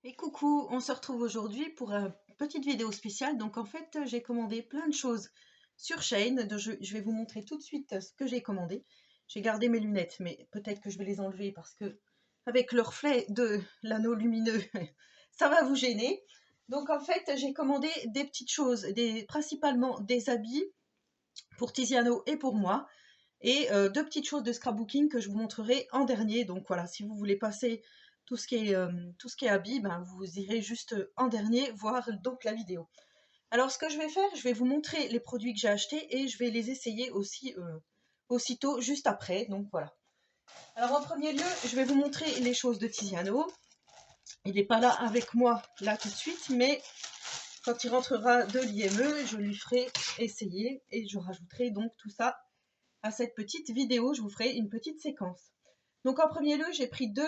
Et coucou, on se retrouve aujourd'hui pour une petite vidéo spéciale. Donc en fait, j'ai commandé plein de choses sur Shein. Je vais vous montrer tout de suite ce que j'ai commandé. J'ai gardé mes lunettes, mais peut-être que je vais les enlever parce que avec le reflet de l'anneau lumineux, ça va vous gêner. Donc en fait, j'ai commandé des petites choses, principalement des habits pour Tiziano et pour moi. Et deux petites choses de scrapbooking que je vous montrerai en dernier. Donc voilà, si vous voulez passer tout ce qui est habit, ben, vous irez juste en dernier voir donc la vidéo. Alors ce que je vais faire, je vais vous montrer les produits que j'ai achetés et je vais les essayer aussi aussitôt juste après. Donc voilà. Alors en premier lieu, je vais vous montrer les choses de Tiziano. Il n'est pas là avec moi là tout de suite, mais quand il rentrera de l'IME, je lui ferai essayer et je rajouterai donc tout ça à cette petite vidéo. Je vous ferai une petite séquence. Donc en premier lieu, j'ai pris deux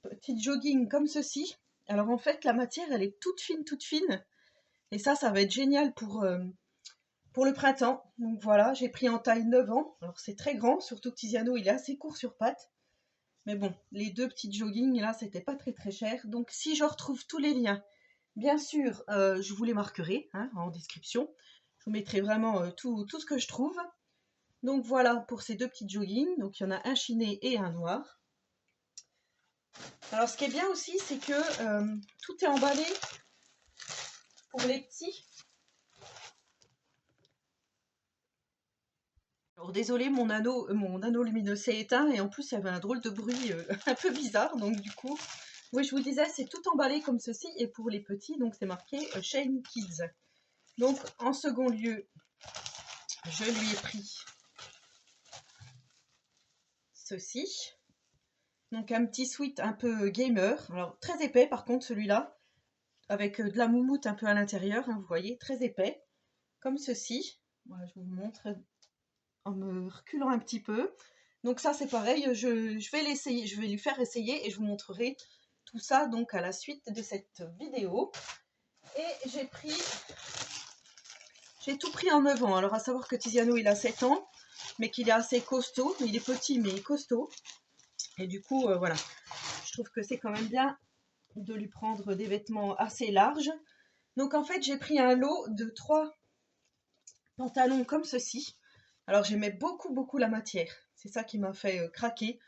petites jogging comme ceci. Alors en fait, la matière, elle est toute fine, toute fine. Et ça va être génial pour le printemps. Donc voilà, j'ai pris en taille 9 ans. Alors c'est très grand, surtout que Tiziano, il est assez court sur pattes. Mais bon, les deux petites jogging, là, c'était pas très très cher. Donc si je retrouve tous les liens, bien sûr, je vous les marquerai en description. Je vous mettrai vraiment tout ce que je trouve. Donc voilà pour ces deux petites jogging. Donc il y en a un chiné et un noir. Alors ce qui est bien aussi, c'est que tout est emballé pour les petits. Alors désolé, mon anneau lumineux s'est éteint et en plus il y avait un drôle de bruit un peu bizarre. Donc du coup, oui, je vous disais, c'est tout emballé comme ceci. Et pour les petits, donc c'est marqué Shein Kids. Donc en second lieu, je lui ai pris ceci. Donc un petit sweat un peu gamer. Alors très épais par contre celui-là, avec de la moumoute un peu à l'intérieur, vous voyez, très épais, comme ceci. Voilà, je vous montre en me reculant un petit peu. Donc ça c'est pareil, je vais l'essayer, je vais lui faire essayer et je vous montrerai tout ça donc à la suite de cette vidéo. Et j'ai tout pris en 9 ans. Alors à savoir que Tiziano il a 7 ans, mais qu'il est assez costaud, il est petit mais costaud. Et du coup voilà, je trouve que c'est quand même bien de lui prendre des vêtements assez larges. Donc en fait j'ai pris un lot de 3 pantalons comme ceci. Alors j'aimais beaucoup la matière, c'est ça qui m'a fait craquer.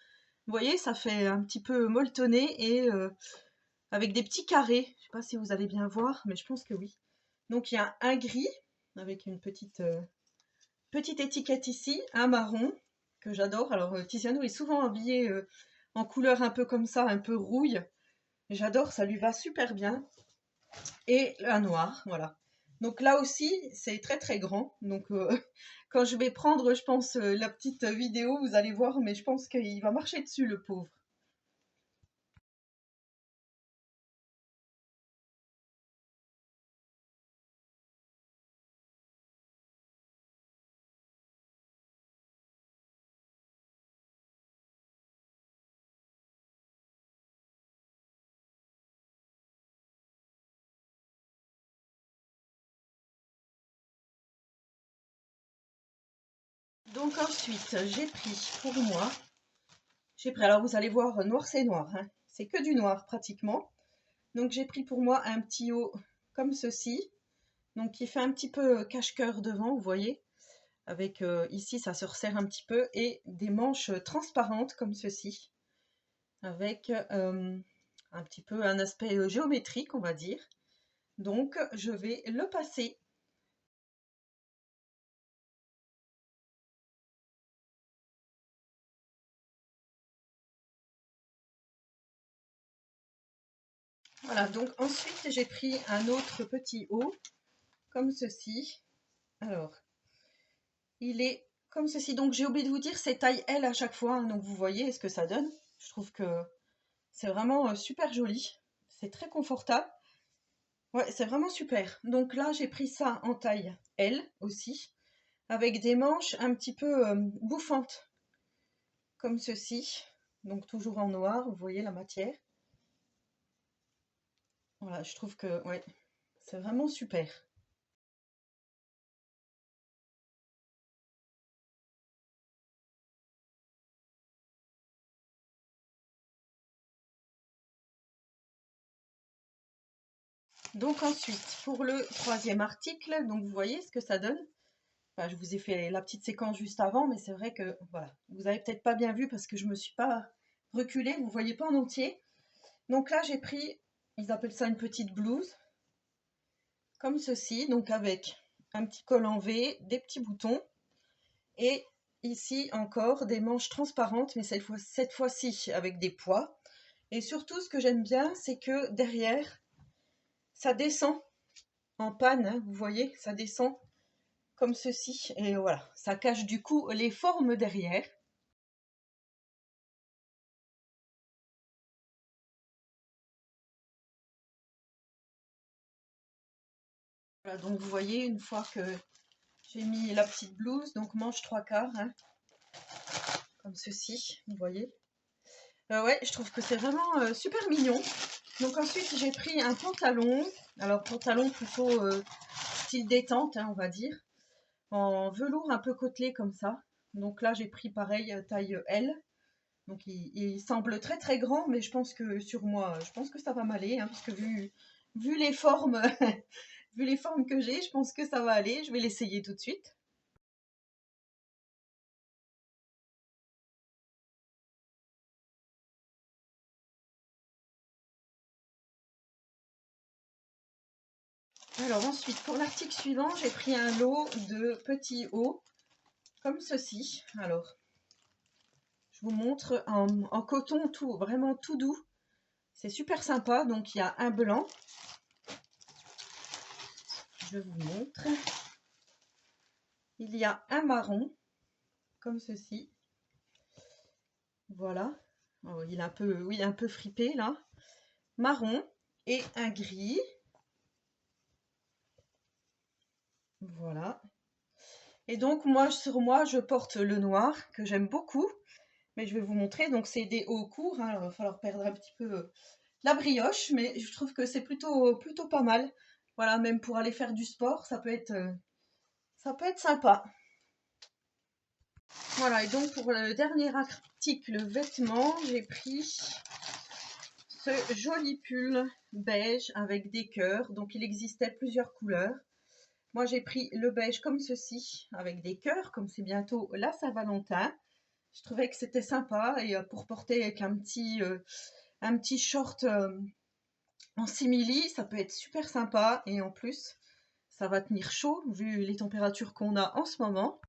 Vous voyez, ça fait un petit peu molletonné et avec des petits carrés. Je ne sais pas si vous allez bien voir, mais je pense que oui. Donc il y a un gris avec une petite étiquette ici, un marron que j'adore. Alors Tiziano est souvent habillé en couleur un peu comme ça, un peu rouille. J'adore, ça lui va super bien. Et un noir, voilà. Donc là aussi, c'est très très grand. Donc quand je vais prendre, je pense, la petite vidéo, vous allez voir, mais je pense qu'il va marcher dessus, le pauvre. Donc ensuite, j'ai pris pour moi, alors vous allez voir, noir c'est noir, c'est que du noir pratiquement. Donc j'ai pris pour moi un petit haut comme ceci, donc qui fait un petit peu cache-cœur devant, vous voyez, avec ici ça se resserre un petit peu, et des manches transparentes comme ceci, avec un petit peu un aspect géométrique on va dire. Donc je vais le passer. Voilà, donc ensuite j'ai pris un autre petit haut comme ceci. Alors il est comme ceci, donc j'ai oublié de vous dire, c'est taille L à chaque fois, donc vous voyez ce que ça donne. Je trouve que c'est vraiment super joli, c'est très confortable. Ouais, c'est vraiment super. Donc là, j'ai pris ça en taille L aussi, avec des manches un petit peu bouffantes, comme ceci. Donc toujours en noir, vous voyez la matière. Voilà, je trouve que ouais, c'est vraiment super. Donc ensuite, pour le troisième article, donc vous voyez ce que ça donne. Enfin, je vous ai fait la petite séquence juste avant, mais c'est vrai que, voilà, vous avez peut-être pas bien vu parce que je me suis pas reculée, vous voyez pas en entier. Donc là, j'ai pris, ils appellent ça une petite blouse, comme ceci, donc avec un petit col en V, des petits boutons, et ici encore des manches transparentes, mais cette fois-ci avec des pois. Et surtout, ce que j'aime bien, c'est que derrière, ça descend en panne, hein, vous voyez, ça descend comme ceci, et voilà, ça cache du coup les formes derrière. Voilà, donc vous voyez, une fois que j'ai mis la petite blouse, donc manche 3/4, hein, comme ceci, vous voyez. Ouais, je trouve que c'est vraiment super mignon. Donc ensuite, j'ai pris un pantalon, alors pantalon plutôt style détente, hein, on va dire, en velours un peu côtelé comme ça. Donc là, j'ai pris pareil, taille L. Donc il semble très très grand, mais je pense que sur moi, je pense que ça va m'aller, hein, parce que vu les formes, vu les formes que j'ai, je pense que ça va aller. Je vais l'essayer tout de suite. Alors ensuite, pour l'article suivant, j'ai pris un lot de petits hauts, comme ceci. Alors, je vous montre en coton tout, vraiment tout doux. C'est super sympa. Donc il y a un blanc. Je vous montre. Il y a un marron, comme ceci. Voilà. Oh, il est un peu, oui, un peu fripé là. Marron et un gris. Voilà. Et donc moi, sur moi, je porte le noir, que j'aime beaucoup. Mais je vais vous montrer. Donc c'est des hauts courts, hein. Il va falloir perdre un petit peu la brioche, mais je trouve que c'est plutôt pas mal. Voilà, même pour aller faire du sport, ça peut être sympa. Voilà, et donc pour le dernier article vêtements, j'ai pris ce joli pull beige avec des cœurs. Donc il existait plusieurs couleurs. Moi j'ai pris le beige comme ceci, avec des cœurs, comme c'est bientôt la Saint-Valentin. Je trouvais que c'était sympa et pour porter avec un petit short en simili, ça peut être super sympa et en plus, ça va tenir chaud vu les températures qu'on a en ce moment.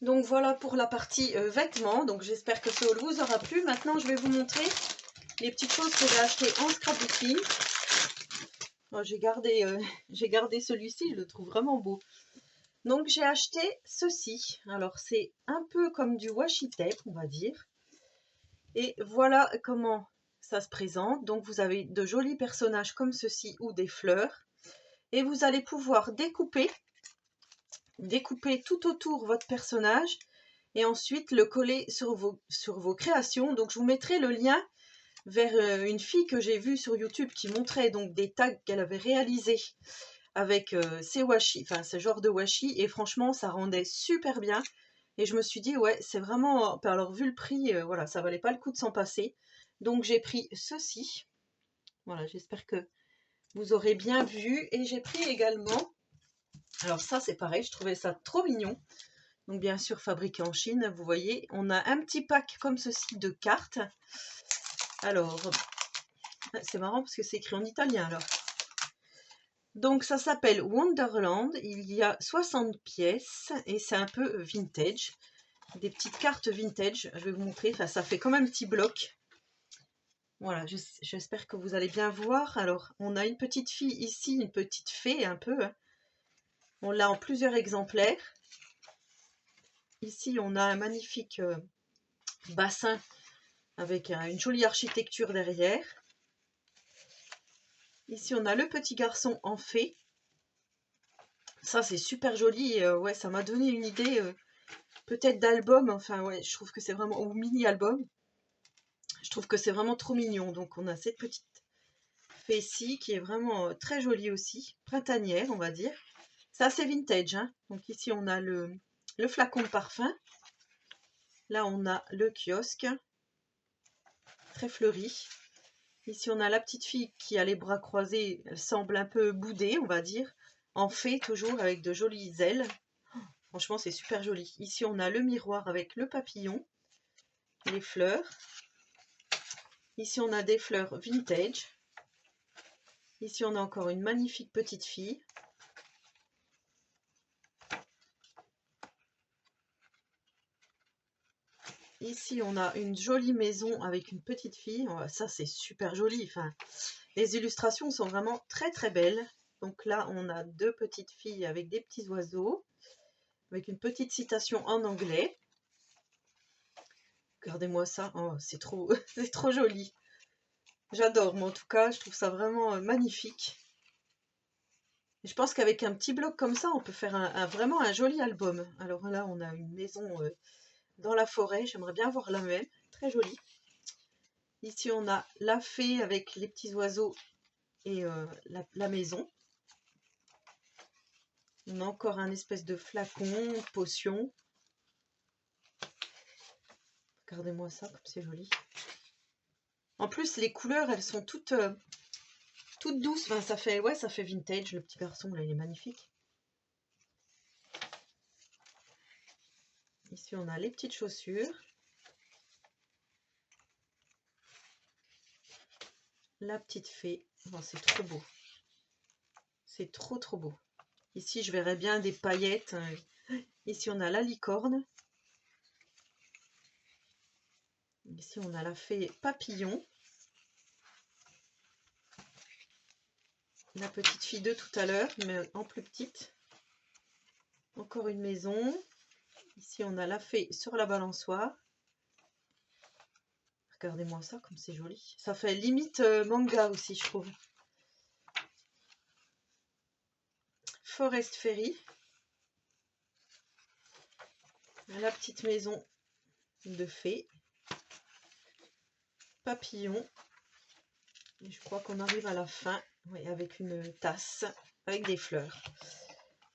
Donc voilà pour la partie vêtements. Donc j'espère que ce haul vous aura plu. Maintenant, je vais vous montrer les petites choses que j'ai achetées en scrapbooking. J'ai gardé celui-ci, je le trouve vraiment beau. Donc j'ai acheté ceci. Alors c'est un peu comme du washi tape, on va dire. Et voilà comment ça se présente. Donc vous avez de jolis personnages comme ceci ou des fleurs. Et vous allez pouvoir découper tout autour votre personnage et ensuite le coller sur vos créations. Donc je vous mettrai le lien vers une fille que j'ai vue sur YouTube qui montrait donc des tags qu'elle avait réalisés avec ces washi, enfin ce genre de washi, et franchement ça rendait super bien. Et je me suis dit ouais, c'est vraiment, alors vu le prix, voilà, ça valait pas le coup de s'en passer. Donc j'ai pris ceci. Voilà, j'espère que vous aurez bien vu. Et j'ai pris également, alors ça c'est pareil, je trouvais ça trop mignon. Donc bien sûr fabriqué en Chine, vous voyez, on a un petit pack comme ceci de cartes. Alors, c'est marrant parce que c'est écrit en italien alors. Donc ça s'appelle Wonderland, il y a 60 pièces et c'est un peu vintage. Des petites cartes vintage, je vais vous montrer, enfin ça fait comme un petit bloc. Voilà, j'espère que vous allez bien voir. Alors, on a une petite fille ici, une petite fée un peu. Hein. On l'a en plusieurs exemplaires. Ici, on a un magnifique bassin avec une jolie architecture derrière. Ici, on a le petit garçon en fée. Ça, c'est super joli. Et, ouais, ça m'a donné une idée peut-être d'album. Enfin, ouais, je trouve que c'est vraiment... Ou mini-album. Je trouve que c'est vraiment trop mignon. Donc, on a cette petite fée-ci qui est vraiment très jolie aussi. Printanière, on va dire. C'est assez vintage, hein. Donc ici, on a le flacon de parfum. Là, on a le kiosque, très fleuri. Ici, on a la petite fille qui a les bras croisés. Elle semble un peu boudée, on va dire. En fée, toujours, avec de jolies ailes. Franchement, c'est super joli. Ici, on a le miroir avec le papillon, les fleurs. Ici, on a des fleurs vintage. Ici, on a encore une magnifique petite fille. Ici, on a une jolie maison avec une petite fille. Ça, c'est super joli. Enfin, les illustrations sont vraiment très, très belles. Donc là, on a deux petites filles avec des petits oiseaux, avec une petite citation en anglais. Regardez-moi ça. Oh, c'est trop, c'est trop joli. J'adore, mais en tout cas, je trouve ça vraiment magnifique. Et je pense qu'avec un petit bloc comme ça, on peut faire vraiment un joli album. Alors là, on a une maison dans la forêt. J'aimerais bien voir la même. Très jolie. Ici, on a la fée avec les petits oiseaux et la maison. On a encore un espèce de flacon, potion. Regardez-moi ça, comme c'est joli. En plus, les couleurs, elles sont toutes douces. Enfin, ça fait vintage. Le petit garçon, là, il est magnifique. Ici, on a les petites chaussures. La petite fée. Oh, c'est trop beau. C'est trop, trop beau. Ici, je verrais bien des paillettes. Ici, on a la licorne. Ici, on a la fée papillon. La petite fille de tout à l'heure, mais en plus petite. Encore une maison. Ici, on a la fée sur la balançoire. Regardez-moi ça, comme c'est joli. Ça fait limite manga aussi, je trouve. Forest Fairy. La petite maison de fée. Papillon. Et je crois qu'on arrive à la fin, oui, avec une tasse, avec des fleurs.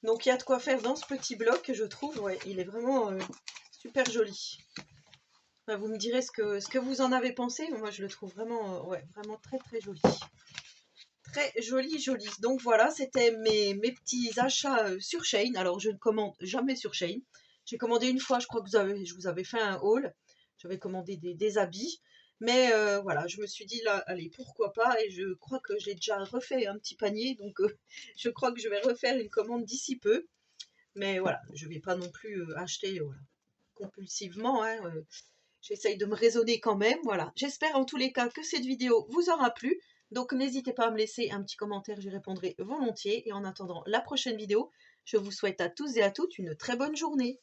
Donc il y a de quoi faire dans ce petit bloc, je trouve. Ouais, il est vraiment super joli. Enfin, vous me direz ce que vous en avez pensé. Moi, je le trouve vraiment, ouais, vraiment très très joli. Très joli, joli. Donc voilà, c'était mes petits achats sur Shein. Alors, je ne commande jamais sur Shein. J'ai commandé une fois, je crois que je vous avais fait un haul. J'avais commandé des habits. Mais voilà, je me suis dit, là, allez, pourquoi pas. Et je crois que j'ai déjà refait un petit panier. Donc, je crois que je vais refaire une commande d'ici peu. Mais voilà, je ne vais pas non plus acheter compulsivement. Hein, j'essaye de me raisonner quand même. Voilà. J'espère en tous les cas que cette vidéo vous aura plu. Donc n'hésitez pas à me laisser un petit commentaire, j'y répondrai volontiers. Et en attendant la prochaine vidéo, je vous souhaite à tous et à toutes une très bonne journée.